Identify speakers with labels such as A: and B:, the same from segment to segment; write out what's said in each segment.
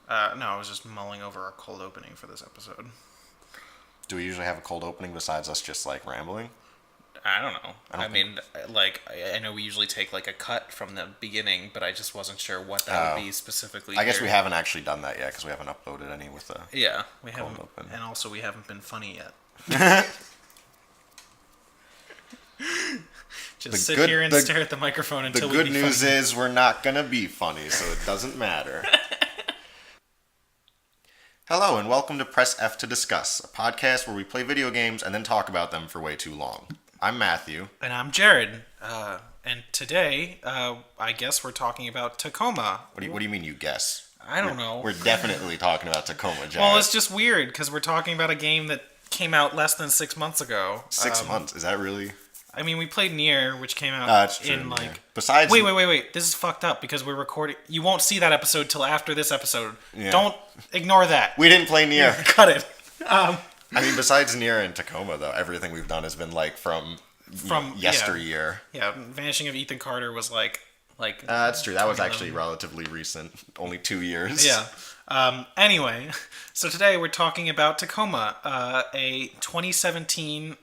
A: No, I was just mulling over our cold opening for this episode.
B: Do we usually have a cold opening besides us just like rambling?
A: I don't know.
B: I
A: I
B: don't think.
A: mean, like, I know we usually take like a cut from the beginning, but I just wasn't sure what that would
B: Oh,
A: be specifically
B: I guess we
A: here.
B: haven't actually done that yet because we haven't uploaded any with the
A: Yeah, we
B: cold
A: haven't,
B: open.
A: and also we haven't been funny yet. Just
B: The
A: sit
B: good-
A: here and
B: the-
A: stare at the microphone
B: The
A: until we
B: good
A: be
B: news
A: funny.
B: is we're not gonna be funny, so it doesn't matter. Hello and welcome to Press F to Discuss, a podcast where we play video games and then talk about them for way too long. I'm Matthew.
A: And I'm Jared. And today, I guess we're talking about Tacoma.
B: What do you mean you guess?
A: I don't know.
B: We're definitely talking about Tacoma, Jared.
A: Well, it's just weird because we're talking about a game that came out less than 6 months ago.
B: 6 months, is that really?
A: I mean, we played Nier, which came out
B: That's true.
A: in like.
B: yeah. Besides,
A: Wait. This is fucked up because we're recording. You won't see that episode till after this episode.
B: Yeah.
A: Don't ignore that.
B: we didn't play Nier.
A: Cut it.
B: I mean, besides Nier and Tacoma, though, everything we've done has been like from yesteryear.
A: Yeah, Vanishing of Ethan Carter was like.
B: That's true. That was
A: 2011.
B: actually relatively recent. Only 2 years.
A: Yeah. Anyway, so today we're talking about Tacoma, a 2017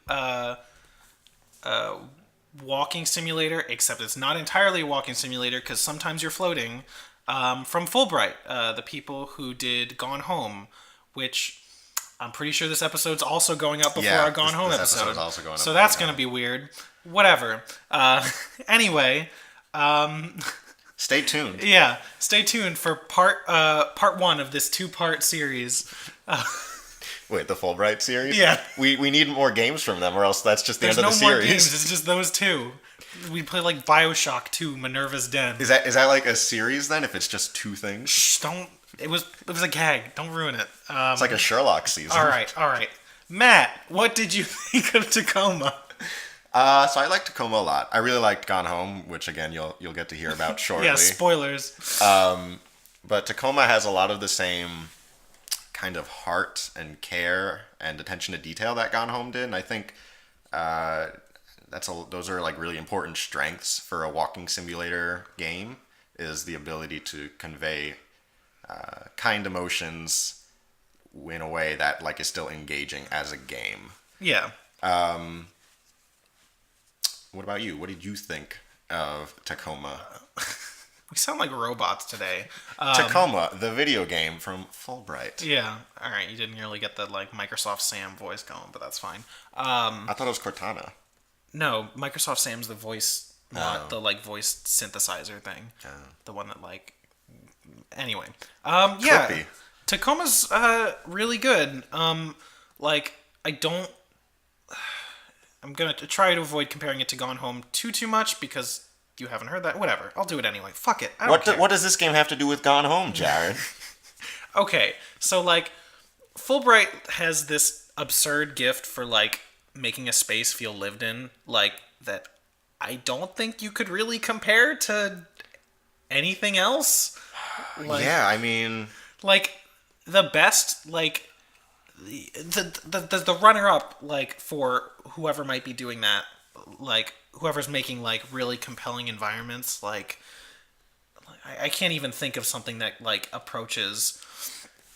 A: walking simulator, except it's not entirely a walking simulator because sometimes you're floating, from Fulbright, the people who did Gone Home, which I'm pretty sure this episode's also going up before
B: Yeah,
A: our Gone Home
B: this
A: episode.
B: episode's also going up
A: so
B: before
A: that's
B: Gone
A: going to be weird. Whatever. Anyway,
B: Stay tuned.
A: yeah, stay tuned for part one of this 2-part series.
B: Wait, the Fulbright series?
A: Yeah.
B: We need more games from them, or else that's just the
A: There's
B: end
A: no
B: of the
A: more
B: series.
A: games. It's just those two. We play like BioShock 2, Minerva's Den.
B: Is that like a series then? If it's just two things,
A: Shh, don't. It was a gag. Don't ruin it.
B: it's like a Sherlock season.
A: All right. Matt, what did you think of Tacoma?
B: So I like Tacoma a lot. I really liked Gone Home, which again you'll get to hear about shortly.
A: Yeah, spoilers.
B: But Tacoma has a lot of the same kind of heart and care and attention to detail that Gone Home did, and I think those are like really important strengths for a walking simulator game. Is the ability to convey kind emotions in a way that like is still engaging as a game.
A: Yeah.
B: What about you? What did you think of Tacoma?
A: We sound like robots today.
B: Tacoma, the video game from Fulbright.
A: Yeah. All right. You didn't really get the like Microsoft Sam voice going, but that's fine.
B: I thought it was Cortana.
A: No, Microsoft Sam's the voice, not the like voice synthesizer thing. The one that like. Anyway, yeah,
B: Trippy.
A: Tacoma's really good. Like I don't. I'm gonna try to avoid comparing it to Gone Home too much because you haven't heard that. Whatever, I'll do it anyway. Fuck it. I don't care.
B: What does this game have to do with Gone Home, Jared?
A: Okay, so like Fulbright has this absurd gift for like making a space feel lived in, like that I don't think you could really compare to anything else. Like,
B: Yeah, I mean,
A: like the best like the runner up like for whoever might be doing that, like whoever's making like really compelling environments, like I can't even think of something that like approaches.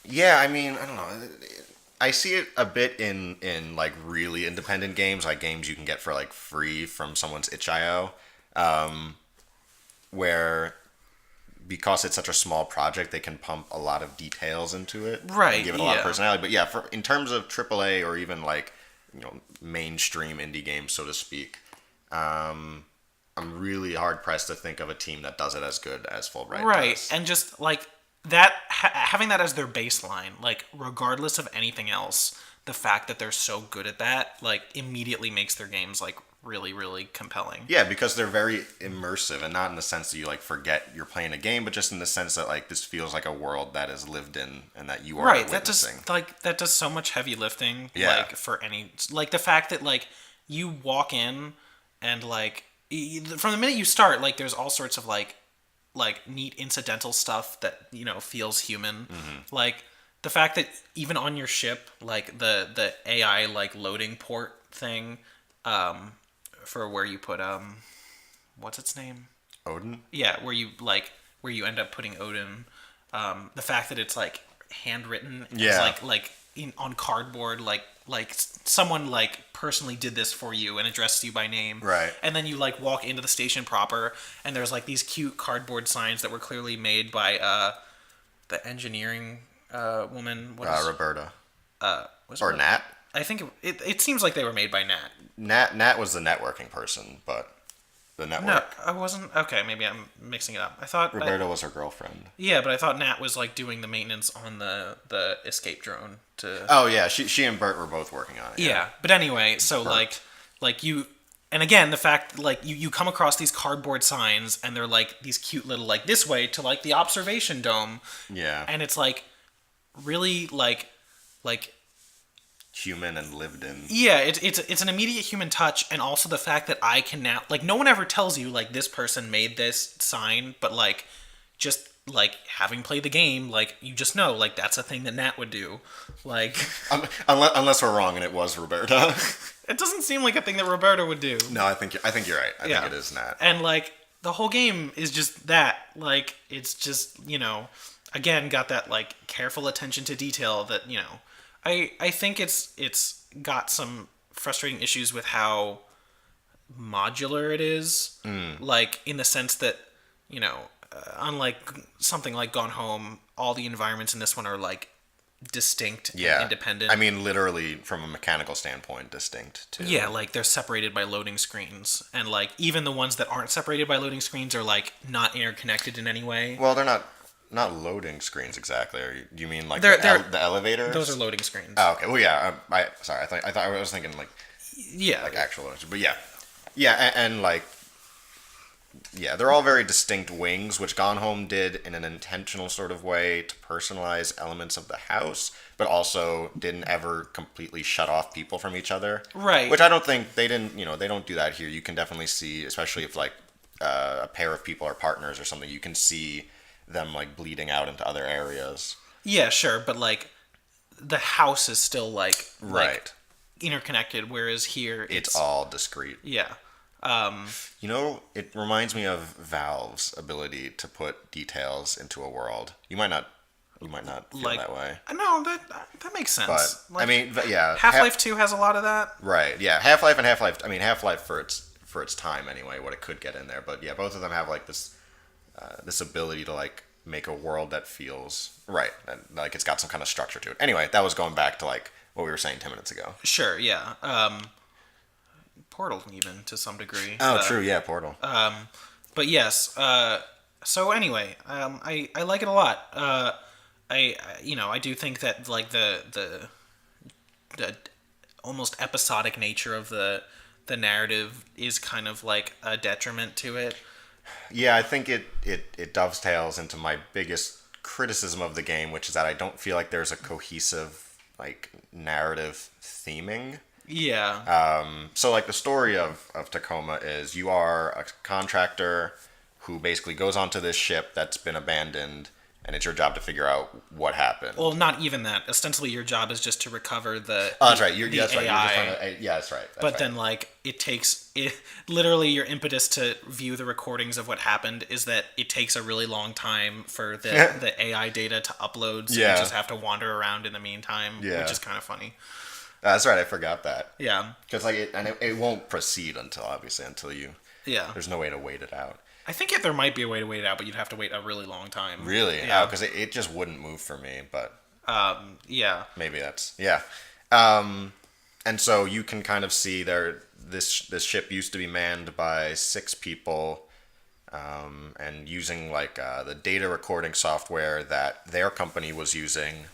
B: yeah, I mean, I don't know. I see it a bit in like really independent games, like games you can get for like free from someone's itch.io, where because it's such a small project, they can pump a lot of details into it,
A: Right,
B: and give it a lot of
A: yeah.
B: personality. But yeah, in terms of AAA or even like mainstream indie games, so to speak, I'm really hard pressed to think of a team that does it as good as Fulbright
A: Right,
B: does.
A: and just like that, having that as their baseline, like regardless of anything else, the fact that they're so good at that, like immediately makes their games like really compelling.
B: Yeah, because they're very immersive, and not in the sense that you like forget you're playing a game, but just in the sense that like this feels like a world that is lived in and that you are
A: Right,
B: witnessing.
A: that does so much heavy lifting.
B: Yeah.
A: Like for any, like the fact that like you walk in and like from the minute you start, like there's all sorts of like neat incidental stuff that feels human. Like the fact that even on your ship, like the AI like loading port thing, for where you put what's its name?
B: Odin?
A: Yeah, where you end up putting Odin. The fact that it's like handwritten,
B: Yeah.
A: it's like on cardboard, like someone like personally did this for you and addressed you by name.
B: Right.
A: And then you like walk into the station proper, and there's like these cute cardboard signs that were clearly made by the engineering woman. What is
B: Roberta.
A: was
B: Or
A: it?
B: Nat.
A: I think it seems like they were made by Nat.
B: Nat was the networking person, but the
A: No,
B: network.
A: I wasn't. Okay, maybe I'm mixing it up. I thought
B: Roberta was her girlfriend.
A: yeah, but I thought Nat was like doing the maintenance on the escape drone to.
B: Oh yeah, she and Bert were both working on it.
A: Yeah, but anyway, so like you, and again the fact like you come across these cardboard signs and they're like these cute little like this way to like the observation dome,
B: Yeah.
A: and it's like really like
B: Human and lived in.
A: yeah, it's an immediate human touch, and also the fact that I can now like no one ever tells you like this person made this sign, but like just like having played the game, like you just know like that's a thing that Nat would do, like
B: Unless we're wrong and it was Roberta.
A: it doesn't seem like a thing that Roberta would do.
B: No, I think you're right. I
A: Yeah.
B: think it is Nat.
A: And like the whole game is just that, like it's just again got that like careful attention to detail that I think it's got some frustrating issues with how modular it is, like in the sense that unlike something like Gone Home, all the environments in this one are like distinct
B: Yeah.
A: and independent.
B: I mean, literally from a mechanical standpoint, distinct too.
A: Yeah, like they're separated by loading screens, and like even the ones that aren't separated by loading screens are like not interconnected in any way.
B: Well, they're not loading screens exactly. Do you mean like
A: They're-
B: the elevators?
A: Those are loading screens.
B: Oh, okay. Well, yeah. Sorry. I thought I was thinking like
A: Yeah,
B: actual loading, but yeah, and like yeah, they're all very distinct wings, which Gone Home did in an intentional sort of way to personalize elements of the house, but also didn't ever completely shut off people from each other.
A: Right.
B: Which I don't think they didn't. They don't do that here. You can definitely see, especially if like a pair of people are partners or something, you can see them like bleeding out into other areas.
A: yeah, sure, but like the house is still like
B: Right.
A: interconnected, whereas here
B: It's all discrete.
A: yeah.
B: It reminds me of Valve's ability to put details into a world. You might not feel
A: Like
B: that way.
A: No, that makes sense.
B: But
A: Like,
B: I mean, yeah,
A: Half-Life 2 has a lot of that.
B: right? Yeah, Half-Life and Half-Life. I mean, Half-Life for its time anyway, what it could get in there. But yeah, both of them have like this ability to like make a world that feels right and like it's got some kind of structure to it. Anyway, that was going back to like what we were saying 10 minutes ago.
A: Sure, yeah. Portal even to some degree.
B: Oh, true. Yeah, Portal.
A: But yes. So anyway, I like it a lot. I do think that like the almost episodic nature of the narrative is kind of like a detriment to it.
B: Yeah, I think it dovetails into my biggest criticism of the game, which is that I don't feel like there's a cohesive like narrative theming.
A: Yeah.
B: So like the story of Tacoma is you are a contractor who basically goes onto this ship that's been abandoned, and it's your job to figure out what happened.
A: Well, not even that. Ostensibly, your job is just to recover the.
B: Oh, that's right.
A: the
B: That's right. You're just
A: AI.
B: trying to, yeah, that's right. That's
A: But
B: right.
A: then, like, it takes literally your impetus to view the recordings of what happened is that it takes a really long time for the AI data to upload. So
B: Yeah.
A: you just have to wander around in the meantime,
B: Yeah.
A: which is kind of funny.
B: That's right. I forgot that.
A: Yeah,
B: Because like it won't proceed until you.
A: yeah.
B: There's no way to wait it out.
A: I think there might be a way to wait it out, but you'd have to wait a really long time.
B: Really?
A: Yeah.
B: Because it just wouldn't move for me. But
A: Yeah.
B: maybe that's yeah. And so you can kind of see this ship used to be manned by 6 people, and using like the data recording software that their company was using,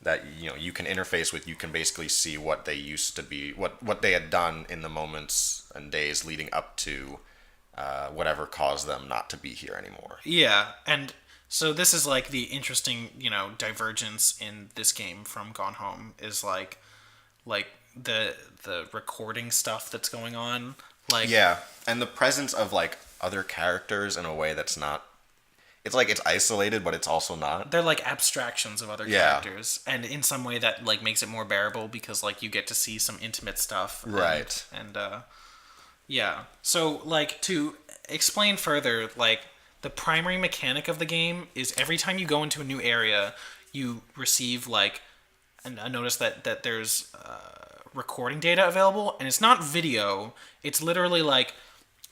B: that you can interface with. You can basically see what they used to be, what they had done in the moments and days leading up to whatever caused them not to be here anymore.
A: Yeah, and so this is like the interesting, divergence in this game from Gone Home is like the recording stuff that's going on. Like
B: Yeah, and the presence of like other characters in a way that's not. It's like it's isolated, but it's also not.
A: they're like abstractions of other
B: Yeah.
A: characters, and in some way that like makes it more bearable because like you get to see some intimate stuff.
B: Right.
A: And yeah. So like to explain further, like the primary mechanic of the game is every time you go into a new area, you receive like a notice that there's recording data available, and it's not video. It's literally like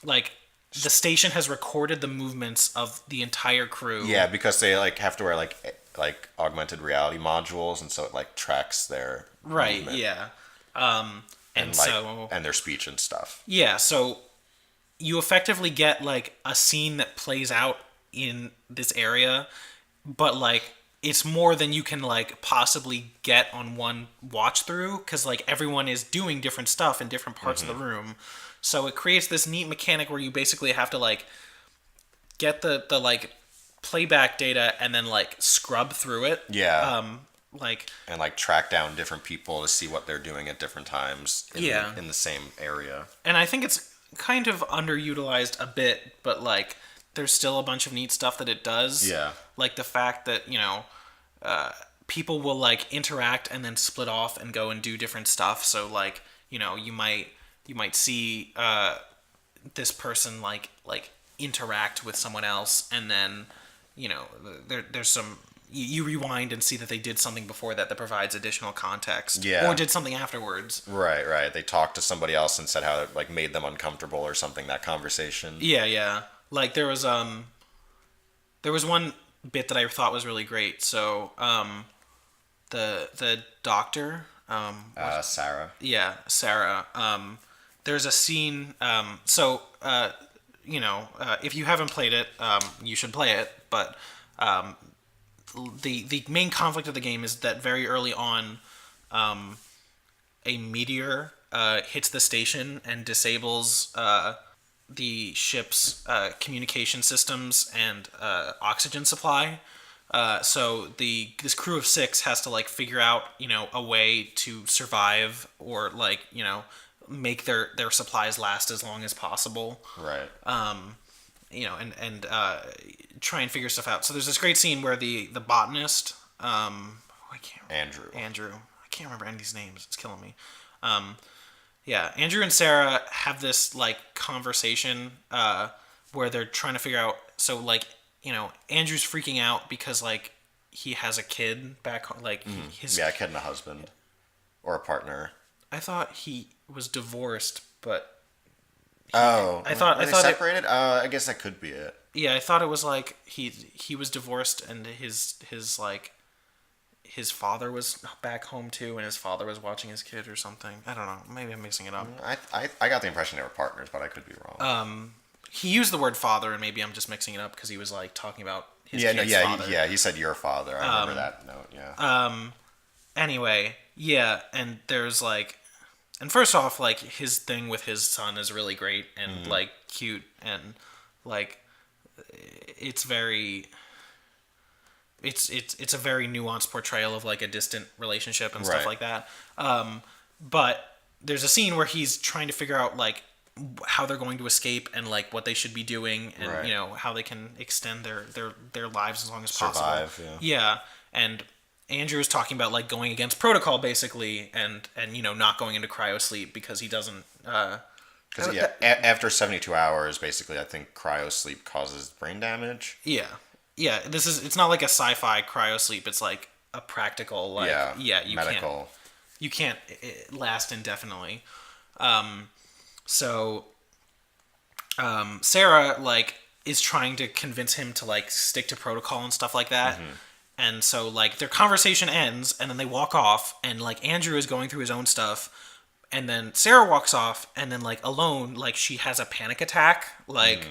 A: the station has recorded the movements of the entire crew.
B: Yeah, because they like have to wear like augmented reality modules, and so it like tracks their
A: Right.
B: movement
A: Yeah. And
B: like
A: so
B: and their speech and stuff.
A: yeah, so you effectively get like a scene that plays out in this area, but like it's more than you can like possibly get on one watch through, because like everyone is doing different stuff in different parts of the room. So it creates this neat mechanic where you basically have to like get the like playback data and then like scrub through it.
B: Yeah.
A: Like
B: And like track down different people to see what they're doing at different times
A: Yeah.
B: in the same area.
A: and I think it's kind of underutilized a bit, but like there's still a bunch of neat stuff that it does.
B: Yeah.
A: Like the fact that, people will like interact and then split off and go and do different stuff. So like, you might see this person like interact with someone else, and then, there's some you rewind and see that they did something before that provides additional context.
B: Yeah.
A: Or did something afterwards.
B: Right. They talked to somebody else and said how it like made them uncomfortable or something, that conversation.
A: Yeah. Like there was one bit that I thought was really great. So the doctor,
B: Sarah.
A: yeah, Sarah. There's a scene. If you haven't played it, you should play it. But the main conflict of the game is that very early on, a meteor hits the station and disables the ship's communication systems and oxygen supply. So this crew of 6 has to like figure out a way to survive, or like make their supplies last as long as possible.
B: Right.
A: And try and figure stuff out. So there's this great scene where the botanist, I can't remember. Andrew. I can't remember any of these names. It's killing me. Yeah, Andrew and Sarah have this like conversation where they're trying to figure out. So like Andrew's freaking out because like he has a kid back home. Like
B: a kid and a husband or a partner.
A: I thought he was divorced, but
B: I thought
A: they
B: separated. I guess that could be it.
A: Yeah, I thought it was like he was divorced and his father was back home too, and his father was watching his kid or something. I don't know. Maybe I'm mixing it up.
B: I got the impression they were partners, but I could be wrong.
A: He used the word father, and maybe I'm just mixing it up because he was like talking about his kid's father.
B: He said your father. I remember that note. Yeah.
A: Anyway, yeah, and there's like, and first off, like his thing with his son is really great and like cute, and like it's a very nuanced portrayal of like a distant relationship and stuff like that. But there's a scene where he's trying to figure out like how they're going to escape and like what they should be doing, and how they can extend their lives as long as possible. Yeah, and Andrew is talking about like going against protocol basically, and not going into cryo sleep because he doesn't.
B: Because after 72 hours, basically, I think cryo sleep causes brain damage.
A: Yeah. It's not like a sci-fi cryo sleep. It's like a practical like
B: medical.
A: You can't last indefinitely. Sarah like is trying to convince him to like stick to protocol and stuff like that. And so like their conversation ends, and then they walk off, and like Andrew is going through his own stuff, and then Sarah walks off, and then like alone, like she has a panic attack, like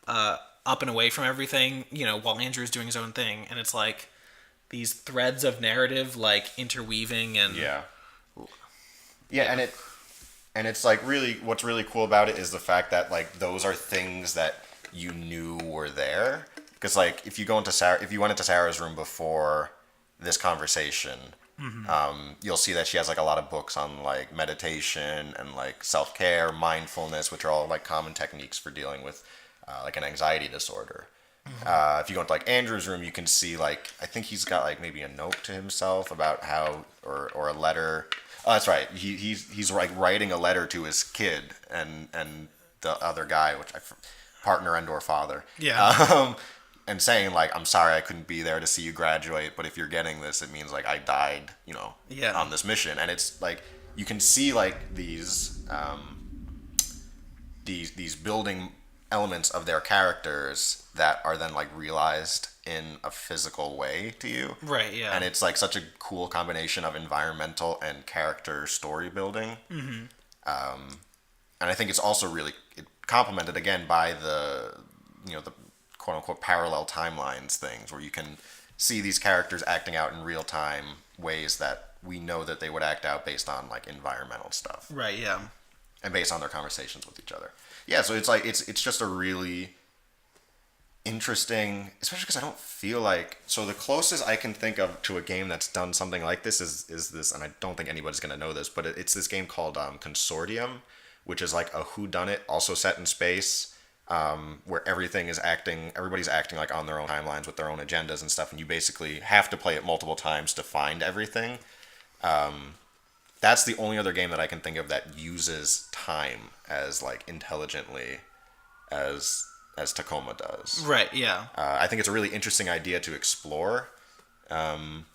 A: up and away from everything, while Andrew's doing his own thing, and it's like these threads of narrative like interweaving and
B: and it's like really what's really cool about it is the fact that like those are things that you knew were there. Because like if you went into Sarah's room before this conversation, you'll see that she has like a lot of books on like meditation and like self-care, mindfulness, which are all like common techniques for dealing with like an anxiety disorder. If you go into like Andrew's room, you can see like I think he's got like maybe a note to himself about how or a letter. Oh, that's right. He's like writing a letter to his kid and the other guy, which partner and or father.
A: Yeah.
B: And saying like, I'm sorry I couldn't be there to see you graduate, but if you're getting this, it means like I died,
A: Yeah.
B: on this mission. And it's like you can see like these building elements of their characters that are then like realized in a physical way to you.
A: Right, yeah.
B: And it's like such a cool combination of environmental and character story building. Mm-hmm. And I think it's also really complemented again by the quote unquote parallel timelines things where you can see these characters acting out in real time ways that we know that they would act out based on like environmental stuff.
A: Right, yeah.
B: And based on their conversations with each other. Yeah, so it's like it's just a really interesting, especially because I don't feel like, so the closest I can think of to a game that's done something like this is this, and I don't think anybody's going to know this, but it's this game called Consortium, which is like a whodunit, also set in space, where everybody's acting like on their own timelines with their own agendas and stuff, and you basically have to play it multiple times to find everything. That's the only other game that I can think of that uses time as like intelligently as Tacoma does.
A: Right, yeah.
B: I think it's a really interesting idea to explore. I mean,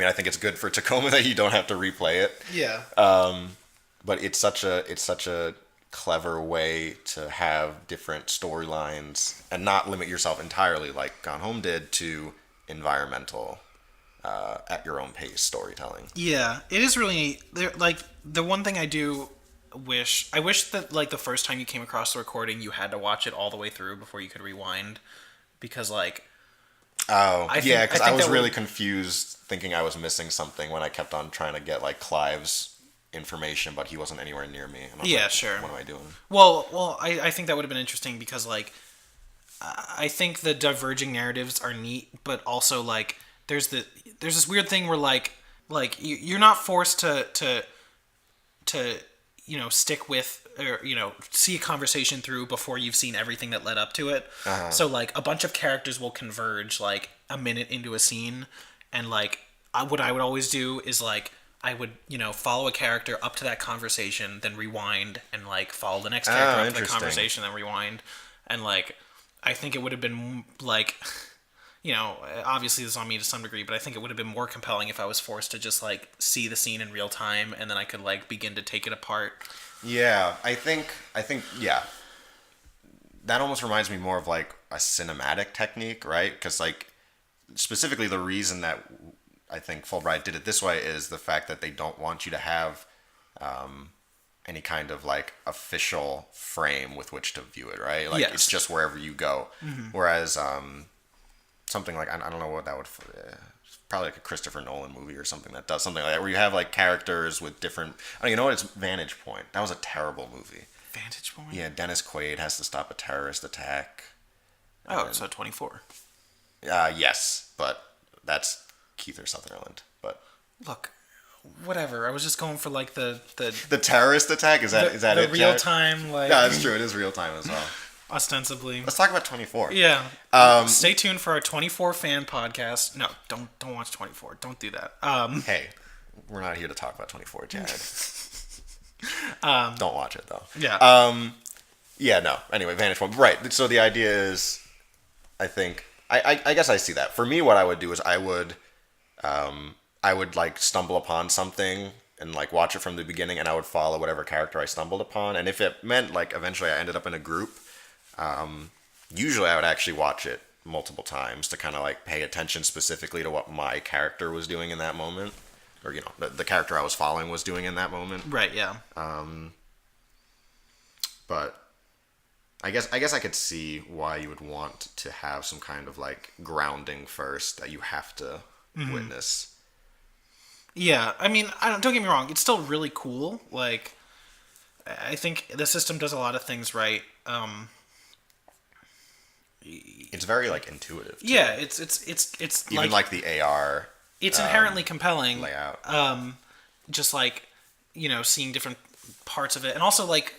B: I think it's good for Tacoma that you don't have to replay it.
A: Yeah.
B: But it's such a clever way to have different storylines and not limit yourself entirely like Gone Home did to environmental at your own pace storytelling.
A: Yeah, it is really like the one thing I wish that like the first time you came across the recording you had to watch it all the way through before you could rewind, because like
B: because I was really confused thinking I was missing something when I kept on trying to get like Clive's information, but he wasn't anywhere near me. And I was like,
A: sure.
B: What am I doing?
A: Well, I think that would have been interesting because like I think the diverging narratives are neat, but also like there's this weird thing where like you're not forced to stick with or see a conversation through before you've seen everything that led up to it. Uh-huh. So like a bunch of characters will converge like a minute into a scene, and like what I would always do is like I would follow a character up to that conversation, then rewind and like follow the next character up to the conversation, then rewind, and like I think it would have been like obviously this is on me to some degree, but I think it would have been more compelling if I was forced to just like see the scene in real time and then I could like begin to take it apart.
B: Yeah, I think yeah. That almost reminds me more of like a cinematic technique, right? Because like specifically the reason that I think Fulbright did it this way is the fact that they don't want you to have any kind of like official frame with which to view it, right? Like It's just wherever you go. Mm-hmm. Whereas something like, I don't know what that would, probably like a Christopher Nolan movie or something that does something like that, where you have like characters with different, you know what, it's Vantage Point. That was a terrible movie.
A: Vantage Point?
B: Yeah, Dennis Quaid has to stop a terrorist attack.
A: So 24.
B: Yes, but that's Keith Sutherland. But
A: look, whatever. I was just going for like the
B: terrorist attack. Is that
A: the
B: it?
A: Real time, like
B: yeah, that's true. It is real time as well.
A: Ostensibly.
B: Let's talk about 24.
A: Yeah. Stay tuned for our 24 fan podcast. No, don't watch 24. Don't do that.
B: Hey, we're not here to talk about 24, Jared. Don't watch it though.
A: Yeah.
B: Yeah. No. Anyway, Vantage Point. Right. So the idea is, I think, I guess I see that. For me, what I would do is I would like stumble upon something and like watch it from the beginning, and I would follow whatever character I stumbled upon. And if it meant like eventually I ended up in a group, usually I would actually watch it multiple times to kind of like pay attention specifically to what my character was doing in that moment, or the character I was following was doing in that moment.
A: Right. Yeah.
B: But I guess I could see why you would want to have some kind of like grounding first that you have to witness.
A: Yeah, I mean, don't get me wrong. It's still really cool. Like, I think the system does a lot of things right.
B: It's very like intuitive. Too.
A: Yeah, it's
B: even like the AR.
A: It's inherently compelling
B: layout.
A: Just like seeing different parts of it, and also like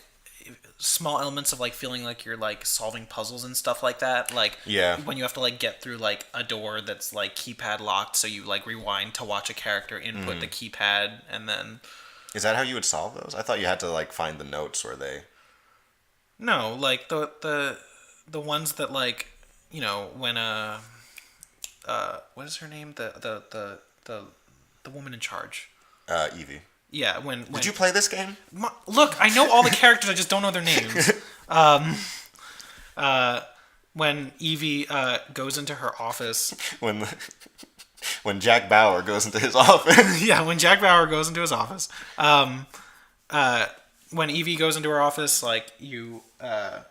A: small elements of like feeling like you're like solving puzzles and stuff like that. Like when you have to like get through like a door that's like keypad locked, so you like rewind to watch a character input the keypad, and then.
B: Is that how you would solve those? I thought you had to like find the notes where they.
A: No, like the ones that like when what is her name? The woman in charge.
B: Evie.
A: Yeah, when
B: Did you play this game?
A: look, I know all the characters, I just don't know their names. When Evie goes into her office.
B: When when Jack Bauer goes into his office.
A: Yeah, when Jack Bauer goes into his office. When Evie goes into her office, like you have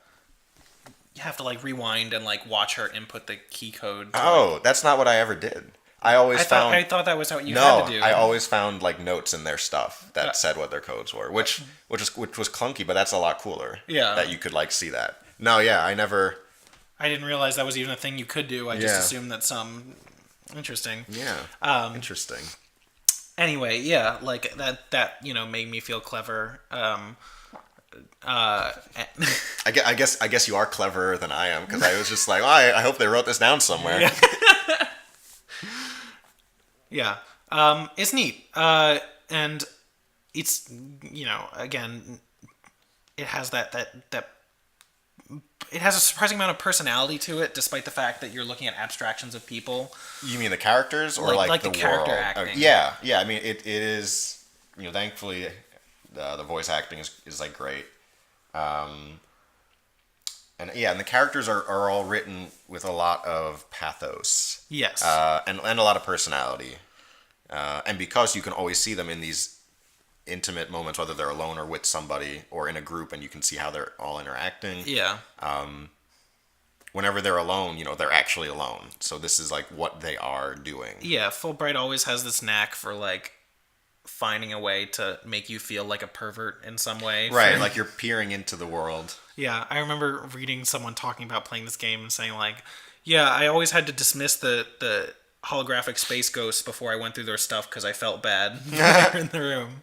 A: to like rewind and like watch her input the key code.
B: Oh, that's not what I ever did. I
A: thought that was what you
B: no,
A: had to do.
B: I always found like notes in their stuff that said what their codes were, which was clunky, but that's a lot cooler.
A: Yeah.
B: That you could like see that. No, yeah, I never.
A: I didn't realize that was even a thing you could do. I just
B: Yeah.
A: assumed that some interesting.
B: Yeah. Interesting.
A: Anyway, yeah, like that made me feel clever.
B: I guess you are cleverer than I am because I was just like, oh, I hope they wrote this down somewhere.
A: Yeah. Yeah. It's neat. And it's, again, it has that it has a surprising amount of personality to it, despite the fact that you're looking at abstractions of people.
B: You mean the characters or like the
A: character
B: world?
A: acting?
B: Yeah. I mean, it is. Thankfully, the voice acting is like great. And the characters are all written with a lot of pathos.
A: Yes.
B: And a lot of personality. And because you can always see them in these intimate moments, whether they're alone or with somebody or in a group, and you can see how they're all interacting.
A: Yeah.
B: Whenever they're alone, they're actually alone. So this is like what they are doing.
A: Yeah, Fulbright always has this knack for like finding a way to make you feel like a pervert in some way.
B: Right, like you're peering into the world.
A: Yeah, I remember reading someone talking about playing this game and saying like, yeah, I always had to dismiss the holographic space ghosts before I went through their stuff because I felt bad in the room.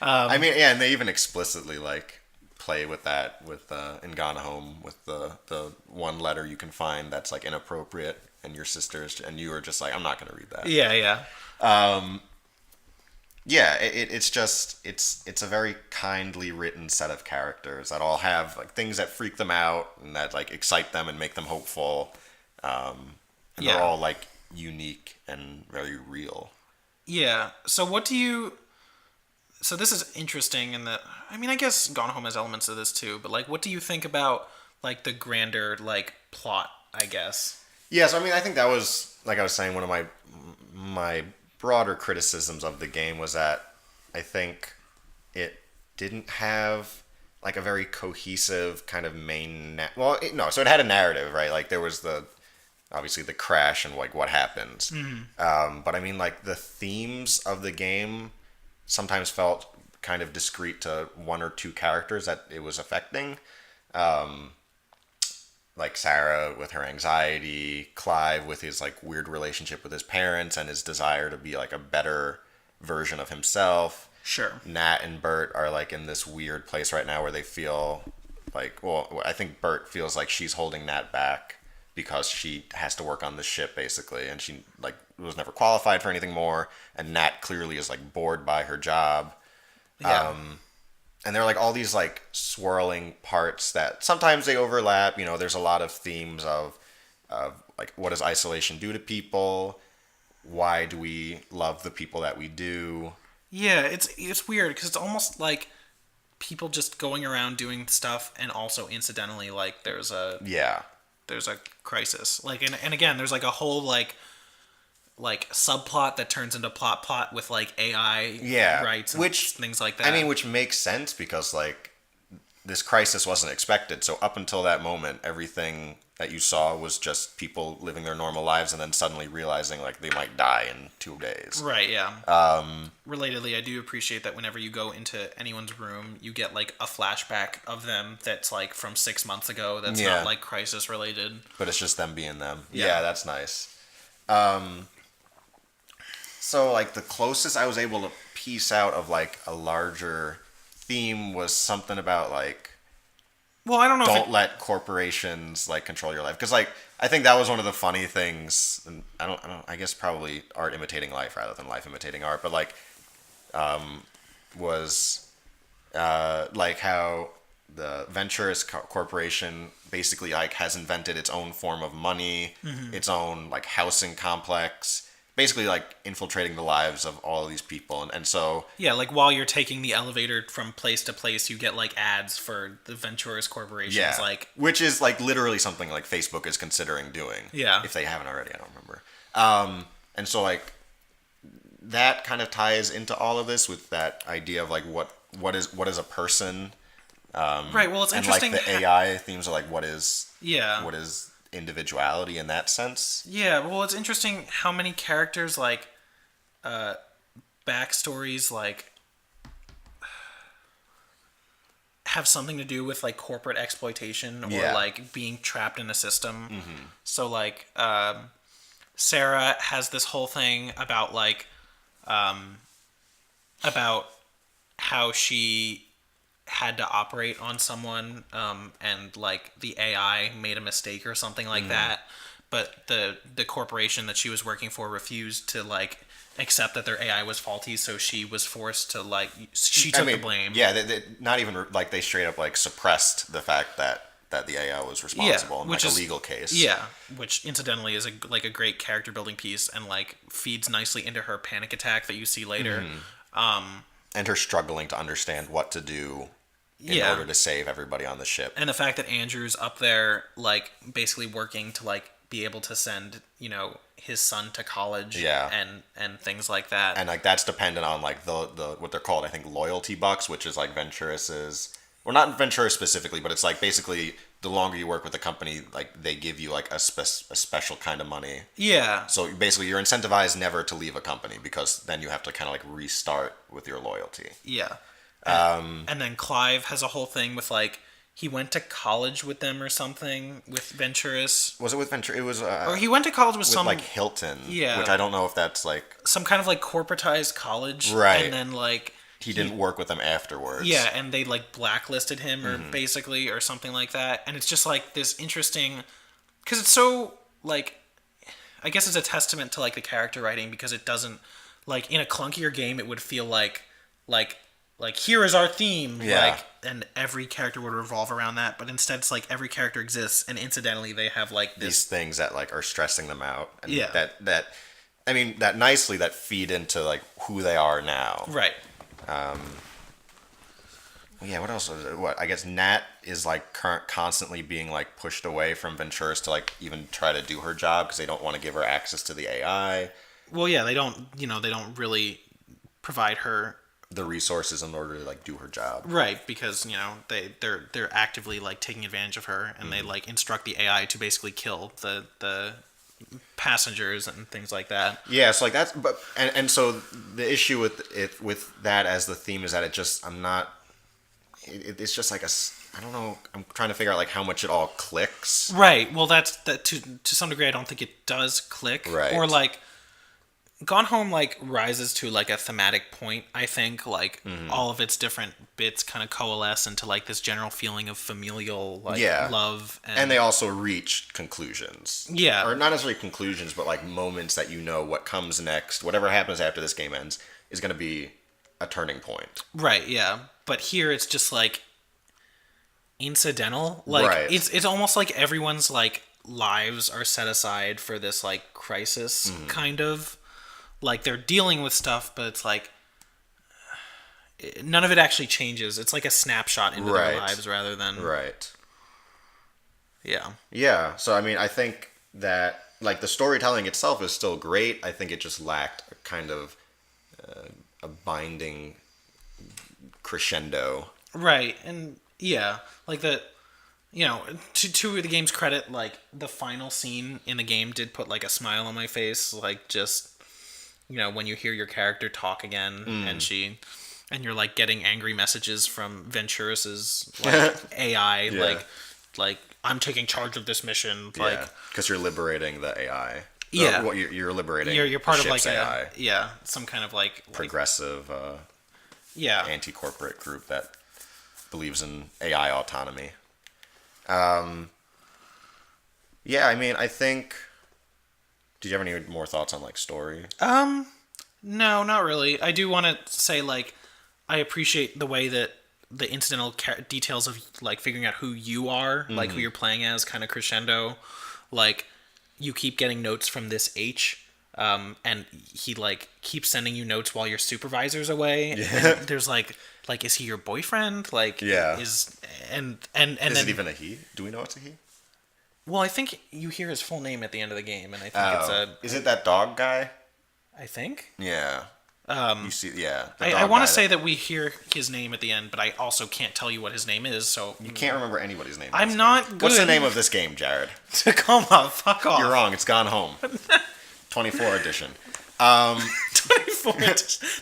B: I mean, yeah, and they even explicitly like play with that with in Gone Home with the one letter you can find that's like inappropriate and your sister's, and you were just like, I'm not gonna read that.
A: Yeah.
B: Yeah, it's just it's a very kindly written set of characters that all have like things that freak them out and that like excite them and make them hopeful. And they're all like unique and very real.
A: Yeah. So this is interesting in that, I mean, I guess Gone Home has elements of this too, but like, what do you think about like the grander like plot, I guess?
B: Yeah, so I mean, I think that was, like I was saying, one of my broader criticisms of the game was that I think it didn't have like a very cohesive kind of main so it had a narrative, right? Like there was obviously the crash and like what happens. Mm-hmm. But I mean, like the themes of the game sometimes felt kind of discrete to one or two characters that it was affecting. Like Sarah with her anxiety, Clive with his like weird relationship with his parents and his desire to be like a better version of himself.
A: Sure.
B: Nat and Bert are like in this weird place right now where they feel like, well, I think Bert feels like she's holding Nat back because she has to work on the ship basically, and she like was never qualified for anything more, and Nat clearly is like bored by her job.
A: Yeah.
B: And there are like all these like swirling parts that sometimes they overlap. There's a lot of themes of like, what does isolation do to people? Why do we love the people that we do?
A: Yeah, it's weird because it's almost like people just going around doing stuff, and also incidentally like there's a crisis. Like and again, there's like a whole like subplot that turns into plot with like AI rights and things like that.
B: I mean, which makes sense because like this crisis wasn't expected. So up until that moment, everything that you saw was just people living their normal lives and then suddenly realizing like they might die in 2 days.
A: Right, yeah. Relatedly, I do appreciate that whenever you go into anyone's room, you get like a flashback of them that's like from 6 months ago that's not like crisis related.
B: But it's just them being them. Yeah, that's nice. So, like, the closest I was able to piece out of, like, a larger theme was something about, like...
A: Well, I don't know
B: don't let corporations, like, control your life. Because, like, I think that was one of the funny things. And I guess probably art imitating life rather than life imitating art. But, like, was, like, how the Venturous Corporation basically like has invented its own form of money, its own like housing complex, basically like infiltrating the lives of all of these people, and so
A: Yeah, like while you're taking the elevator from place to place, you get like ads for the Venturous corporations.
B: yeah,
A: Like,
B: which is like literally something like Facebook is considering doing.
A: Yeah.
B: If they haven't already, I don't remember. And so like that kind of ties into all of this with that idea of like what is a person.
A: right. Well, it's
B: And
A: interesting.
B: like the AI themes are like what is
A: Yeah.
B: individuality in that sense.
A: Yeah. Well, it's interesting how many characters like backstories like have something to do with like corporate exploitation or
B: Yeah.
A: like being trapped in a system. So like Sarah has this whole thing about like about how she had to operate on someone and like the AI made a mistake or something like that, but the corporation that she was working for refused to like accept that their AI was faulty, so she was forced to like she took the blame.
B: Yeah, they not even like they straight up like suppressed the fact that the AI was responsible in like a legal case.
A: Yeah, which incidentally is a great character building piece and like feeds nicely into her panic attack that you see later.
B: And her struggling to understand what to do in order to save everybody on the ship.
A: And the fact that Andrew's up there like basically working to like be able to send, you know, his son to college and things like that.
B: And like that's dependent on like the what they're called, I think, loyalty bucks, which is like Venturous's, well, not Venturous specifically, but it's like basically the longer you work with the company, like they give you like a special kind of money.
A: Yeah.
B: So basically you're incentivized never to leave a company because then you have to kind of like restart with your loyalty.
A: Yeah. And then Clive has a whole thing with like he went to college with them or something with Venturous.
B: Was it with Ventura? It was
A: Or he went to college with some
B: like Hilton.
A: Yeah.
B: Which I don't know if that's like
A: some kind of like corporatized college.
B: Right.
A: And then like
B: he didn't work with them afterwards.
A: Yeah, and they like blacklisted him or basically or something like that. And it's just like this interesting because it's so like I guess it's a testament to like the character writing because it doesn't like in a clunkier game it would feel like here is our theme, like, and every character would revolve around that. But instead, it's like every character exists, and incidentally, they have like
B: these things that like are stressing them out, and
A: Yeah.
B: that I mean that nicely that feed into like who they are now.
A: right.
B: Yeah. What else? What I guess Nat is like constantly being like pushed away from Venturous to like even try to do her job because they don't want to give her access to the AI.
A: Well, yeah, they don't really provide her
B: the resources in order to like do her job.
A: right because they're actively like taking advantage of her and they like instruct the AI to basically kill the passengers and things like that.
B: Yeah, so like that's and so the issue with that as the theme is that it's just like I don't know, I'm trying to figure out like how much it all clicks.
A: Right. Well, that's that to some degree. I don't think it does click.
B: Right.
A: Or like Gone Home like rises to like a thematic point. I think like all of its different bits kind of coalesce into like this general feeling of familial like love,
B: and they also reach conclusions.
A: Yeah.
B: Or not necessarily conclusions, but like moments that you know what comes next, whatever happens after this game ends, is going to be a turning point.
A: Right. Yeah. But here it's just like incidental. Like it's almost like everyone's like lives are set aside for this like crisis kind of. Like they're dealing with stuff, but it's like none of it actually changes. It's like a snapshot into their lives rather than
B: Yeah. So I mean, I think that like the storytelling itself is still great. I think it just lacked a kind of a binding crescendo.
A: Right. And yeah, like to the game's credit, like the final scene in the game did put like a smile on my face, like just when you hear your character talk again and you're like getting angry messages from Venturous's like AI like I'm taking charge of this mission, like
B: because you're liberating the AI. You're liberating.
A: You're part of like
B: AI.
A: Some kind of like
B: progressive anti-corporate group that believes in AI autonomy. I mean, I think. Did you have any more thoughts on like story?
A: No, not really. I do want to say like I appreciate the way that the incidental details of like figuring out who you are, like who you're playing as, kind of crescendo. Like you keep getting notes from this H, and he like keeps sending you notes while your supervisor's away.
B: Yeah.
A: And there's like is he your boyfriend? Like
B: Yeah.
A: is
B: Is
A: then,
B: it even a he? Do we know it's a he?
A: well, I think you hear his full name at the end of the game, and I think it's a.
B: Is it that dog guy?
A: I think.
B: Yeah. You see, yeah.
A: I want to say that we hear his name at the end, but I also can't tell you what his name is, so...
B: You can't remember anybody's name.
A: I'm not good.
B: What's the name of this game, Jared?
A: Tacoma, fuck off.
B: You're wrong. It's Gone Home. 24 edition.
A: 24.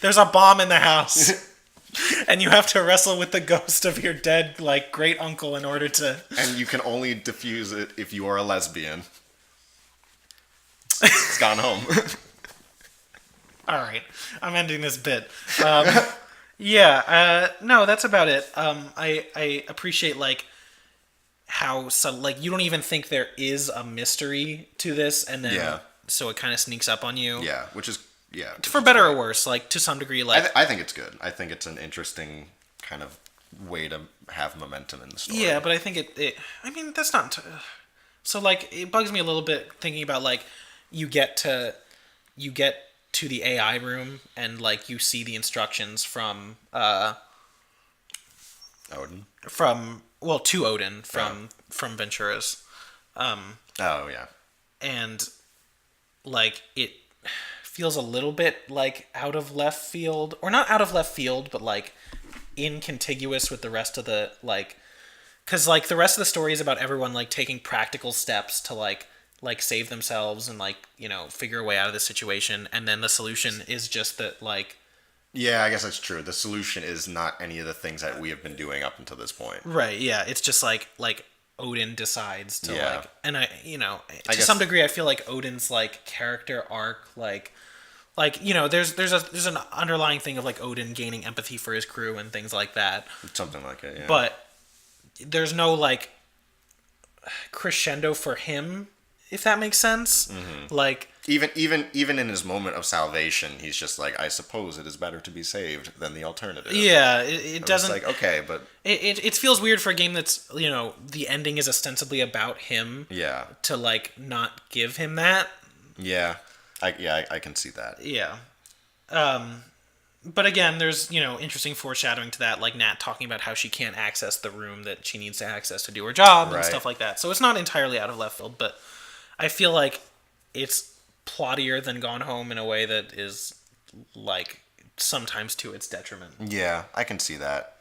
A: There's a bomb in the house. And you have to wrestle with the ghost of your dead, like, great uncle in order to...
B: And you can only defuse it if you are a lesbian. It's Gone Home.
A: All right, I'm ending this bit. No, that's about it. I appreciate like how like you don't even think there is a mystery to this, and then so it kind of sneaks up on you.
B: Yeah, which is
A: for better or worse, like to some degree. Like
B: I think it's good. I think it's an interesting kind of way to have momentum in the story.
A: Yeah, but I think it I mean, that's not so like it bugs me a little bit thinking about like you get to the AI room and like you see the instructions from
B: Odin.
A: To Odin from Ventura's.
B: Oh yeah.
A: And like it feels a little bit like out of left field, or not out of left field, but like incontiguous with the rest of the like, because like the rest of the story is about everyone like taking practical steps to like save themselves and like, you know, figure a way out of this situation, and then the solution is just that like...
B: Yeah, I guess that's true. The solution is not any of the things that we have been doing up until this point.
A: Right, yeah. It's just like Odin decides to like... And I, you know, to
B: guess,
A: some degree I feel like Odin's like character arc, like you know, there's an underlying thing of like Odin gaining empathy for his crew and things like that.
B: Something like it, yeah.
A: But there's no like crescendo for him, if that makes sense. Mm-hmm. Like
B: even in his moment of salvation, he's just like, I suppose it is better to be saved than the alternative.
A: Yeah, it doesn't
B: like, okay, but
A: it feels weird for a game that's, you know, the ending is ostensibly about him.
B: Yeah.
A: To like not give him that.
B: Yeah. I can see that.
A: Yeah. But again, there's, you know, interesting foreshadowing to that, like Nat talking about how she can't access the room that she needs to access to do her job and stuff like that. So it's not entirely out of left field, but I feel like it's plottier than Gone Home in a way that is like sometimes to its detriment.
B: Yeah, I can see that.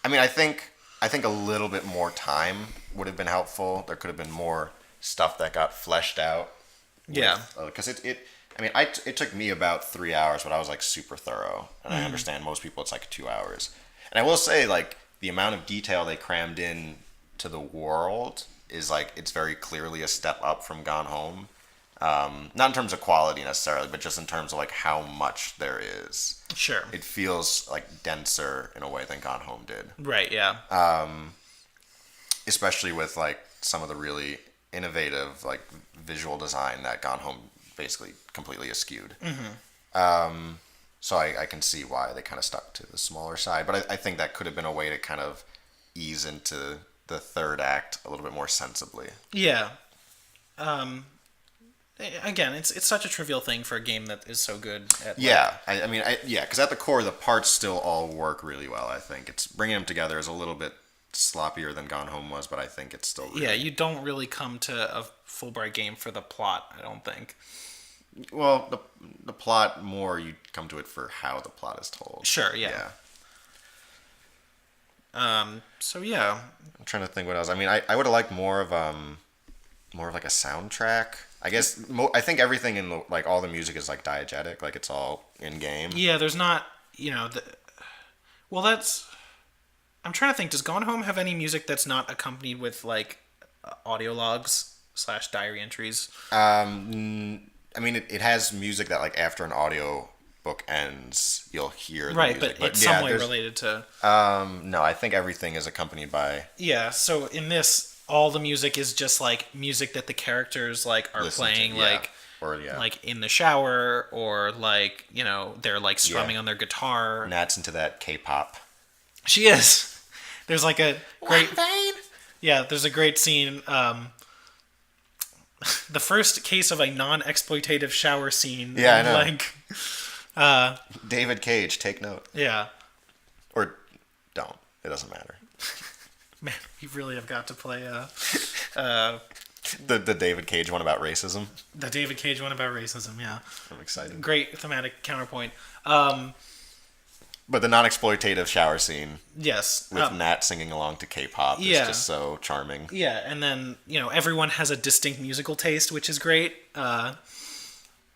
B: I mean, I think a little bit more time would have been helpful. There could have been more stuff that got fleshed out.
A: Yeah.
B: Because it took me about 3 hours, but I was like super thorough. And I understand most people it's like 2 hours. And I will say, like, the amount of detail they crammed in to the world is like, it's very clearly a step up from Gone Home. Not in terms of quality necessarily, but just in terms of like how much there is.
A: Sure.
B: It feels like denser in a way than Gone Home did.
A: Right, yeah.
B: Especially with like some of the really innovative like visual design that Gone Home basically completely eschewed. Mm-hmm. So I can see why they kind of stuck to the smaller side, but I think that could have been a way to kind of ease into the third act a little bit more sensibly.
A: Yeah. Again, it's such a trivial thing for a game that is so good at...
B: Yeah, because at the core, the parts still all work really well, I think. It's bringing them together is a little bit sloppier than Gone Home was, but I think it's still really...
A: Yeah, you don't really come to a Fulbright game for the plot, I don't think.
B: Well, the plot more, you come to it for how the plot is told.
A: Sure, yeah. So yeah.
B: I'm trying to think what else. I mean, I would have liked more of like a soundtrack. I guess I think everything in the, like all the music is like diegetic, like it's all in game.
A: Yeah, there's not, you know, that's. I'm trying to think. Does Gone Home have any music that's not accompanied with like audio logs / diary entries?
B: I mean, it has music that like after an audio book ends, you'll hear the music.
A: But it's some way related to...
B: No, I think everything is accompanied by...
A: Yeah, so in this, all the music is just like music that the characters like are playing, like in the shower, or like, you know, they're like strumming on their guitar.
B: Nat's into that K-pop.
A: She is. There's like a great yeah. There's a great scene. The first case of a non-exploitative shower scene.
B: Yeah, I know. David Cage, take note.
A: Yeah.
B: Or don't. It doesn't matter.
A: Man, we really have got to play
B: The David Cage one about racism.
A: the David Cage one about racism. Yeah.
B: I'm excited.
A: Great thematic counterpoint.
B: But the non-exploitative shower scene
A: Yes.
B: with Nat singing along to K-pop is
A: yeah.
B: just so charming.
A: Yeah, and then everyone has a distinct musical taste, which is great. I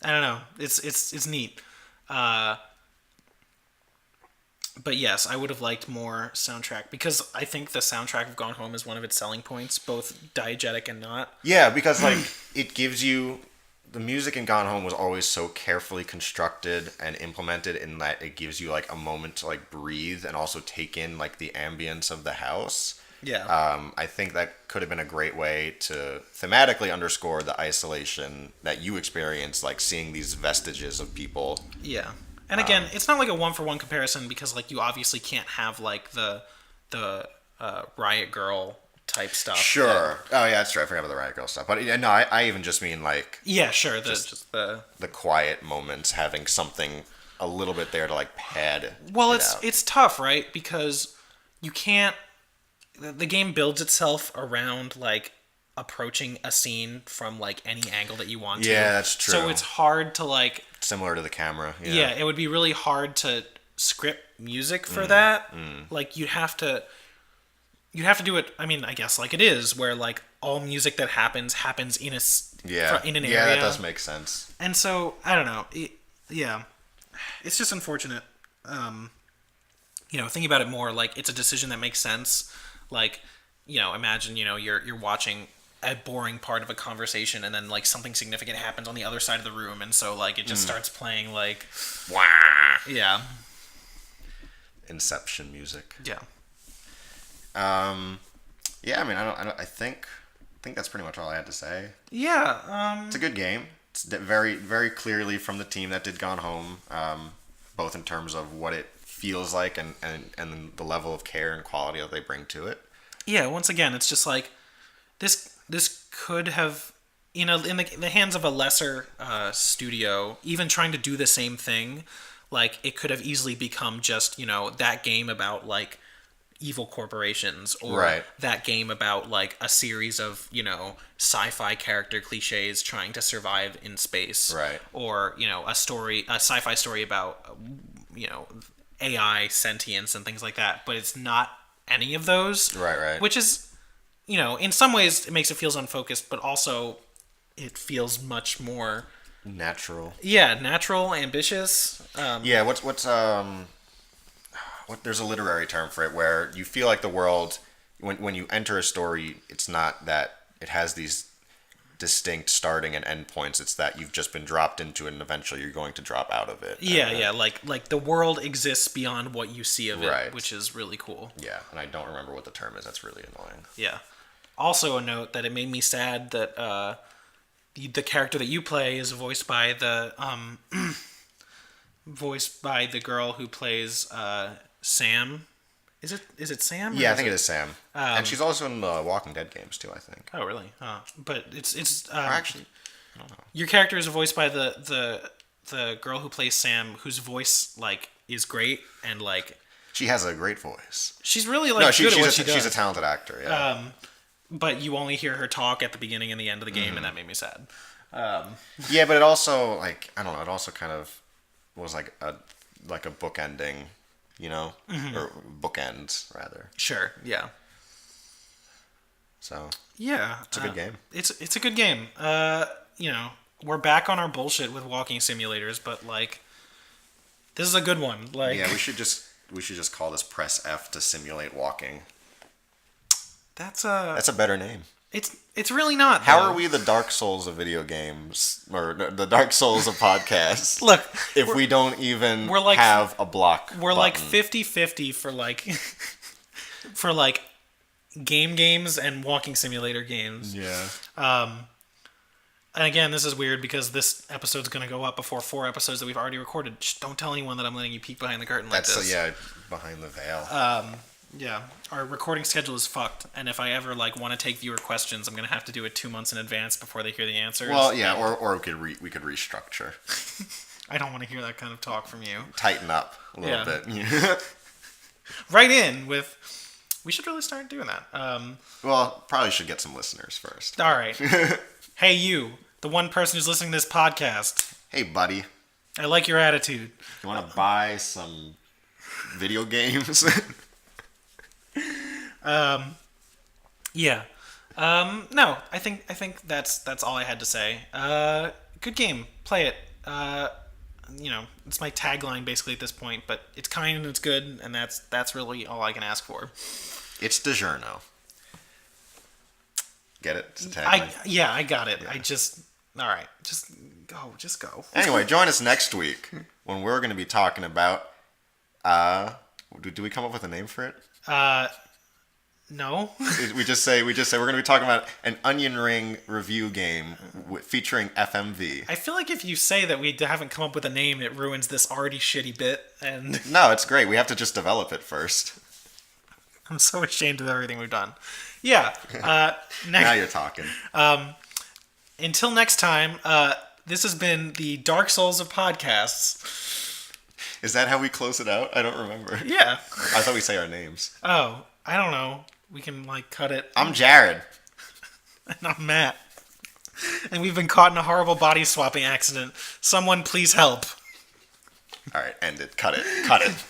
A: don't know, it's neat. But yes, I would have liked more soundtrack because I think the soundtrack of Gone Home is one of its selling points, both diegetic and not.
B: Yeah, because like it gives you the music in Gone Home was always so carefully constructed and implemented in that it gives you like a moment to like breathe and also take in like the ambience of the house.
A: Yeah.
B: I think that could have been a great way to thematically underscore the isolation that you experience, like seeing these vestiges of people.
A: Yeah. And again, it's not like a one-for-one comparison because like you obviously can't have like the Riot Girl type stuff.
B: Sure. Oh yeah, that's true. I forgot about the Riot Girl stuff. But no, I even just mean like
A: Yeah, sure.
B: the quiet moments, having something a little bit there to like pad.
A: Well,
B: it out.
A: it's tough, right? Because you can't. The game builds itself around like approaching a scene from like any angle that you want to.
B: Yeah, that's true.
A: So it's hard to like.
B: Similar to the camera.
A: Yeah, it would be really hard to script music for that. Like you'd have to do it. I mean, I guess like it is where like all music that happens in a in an area.
B: Yeah, that does make sense.
A: And so I don't know. It's just unfortunate. Thinking about it more, like it's a decision that makes sense. Like, imagine you're watching a boring part of a conversation and then like something significant happens on the other side of the room, and so like it just starts playing like
B: Wah!
A: Yeah.
B: Inception music.
A: Yeah.
B: Yeah, I mean, I think that's pretty much all I had to say.
A: Yeah.
B: It's a good game. It's very, very clearly from the team that did Gone Home, both in terms of what it feels like and the level of care and quality that they bring to it.
A: Yeah. Once again, it's just like this could have, in the hands of a lesser studio, even trying to do the same thing, like it could have easily become just that game about like evil corporations, or that game about like a series of sci-fi character cliches trying to survive in space, or a sci-fi story about AI sentience and things like that. But it's not any of those, which is in some ways it makes it feels unfocused, but also it feels much more
B: natural.
A: Yeah, natural, ambitious.
B: There's a literary term for it where you feel like the world, when you enter a story, it's not that it has these distinct starting and end points. It's that you've just been dropped into it and eventually you're going to drop out of it.
A: Yeah, like the world exists beyond what you see of it, which is really cool.
B: Yeah, and I don't remember what the term is. That's really annoying.
A: Yeah. Also a note that it made me sad that the character that you play is voiced by the girl who plays Sam. Is it Sam?
B: Yeah, I think it is Sam. And she's also in the Walking Dead games too, I think.
A: Oh, really? But it's
B: actually, I don't know.
A: Your character is voiced by the girl who plays Sam, whose voice like is great, and like
B: she has a great voice.
A: She's really good at what she does.
B: She's a talented actor. Yeah.
A: But you only hear her talk at the beginning and the end of the game, and that made me sad.
B: Yeah, but it also like I don't know. It also kind of was like a book ending. Or bookends rather.
A: Sure. Yeah.
B: So.
A: Yeah.
B: It's a good game.
A: It's a good game. We're back on our bullshit with walking simulators, but like, this is a good one. Like.
B: Yeah, we should just call this Press F to simulate walking. That's a better name.
A: It's really not.
B: How are we the Dark Souls of video games, or the Dark Souls of podcasts?
A: Look,
B: if we don't even have a block,
A: we're
B: button.
A: like 50-50 for like games and walking simulator games.
B: Yeah.
A: And again, this is weird because this episode's going to go up before 4 episodes that we've already recorded. Just don't tell anyone that I'm letting you peek behind the curtain like this.
B: Behind the veil.
A: Yeah, our recording schedule is fucked, and if I ever want to take viewer questions, I'm gonna have to do it 2 months in advance before they hear the answers.
B: Well, yeah, or we could restructure.
A: I don't want to hear that kind of talk from you.
B: Tighten up a little bit.
A: Right in with. We should really start doing that.
B: Well, probably should get some listeners first.
A: All right. Hey, you, the one person who's listening to this podcast.
B: Hey, buddy.
A: I like your attitude.
B: You want to buy some video games?
A: Yeah. No, I think that's all I had to say. Good game. Play it. It's my tagline basically at this point, but it's kind and it's good, and that's really all I can ask for.
B: It's DiGiorno. Get it? It's a tagline.
A: I got it. Yeah. All right. Just go.
B: Anyway, join us next week when we're going to be talking about. Do we come up with a name for it?
A: No.
B: we just say we're going to be talking about an Onion Ring review game featuring FMV.
A: I feel like if you say that we haven't come up with a name, it ruins this already shitty bit. And
B: no, it's great. We have to just develop it first.
A: I'm so ashamed of everything we've done. Yeah.
B: Now you're talking.
A: Until next time, this has been the Dark Souls of podcasts.
B: Is that how we close it out? I don't remember.
A: Yeah.
B: I thought we say our names.
A: Oh, I don't know. We can cut it.
B: I'm Jared.
A: And I'm Matt. And we've been caught in a horrible body swapping accident. Someone please help.
B: All right, end it. Cut it.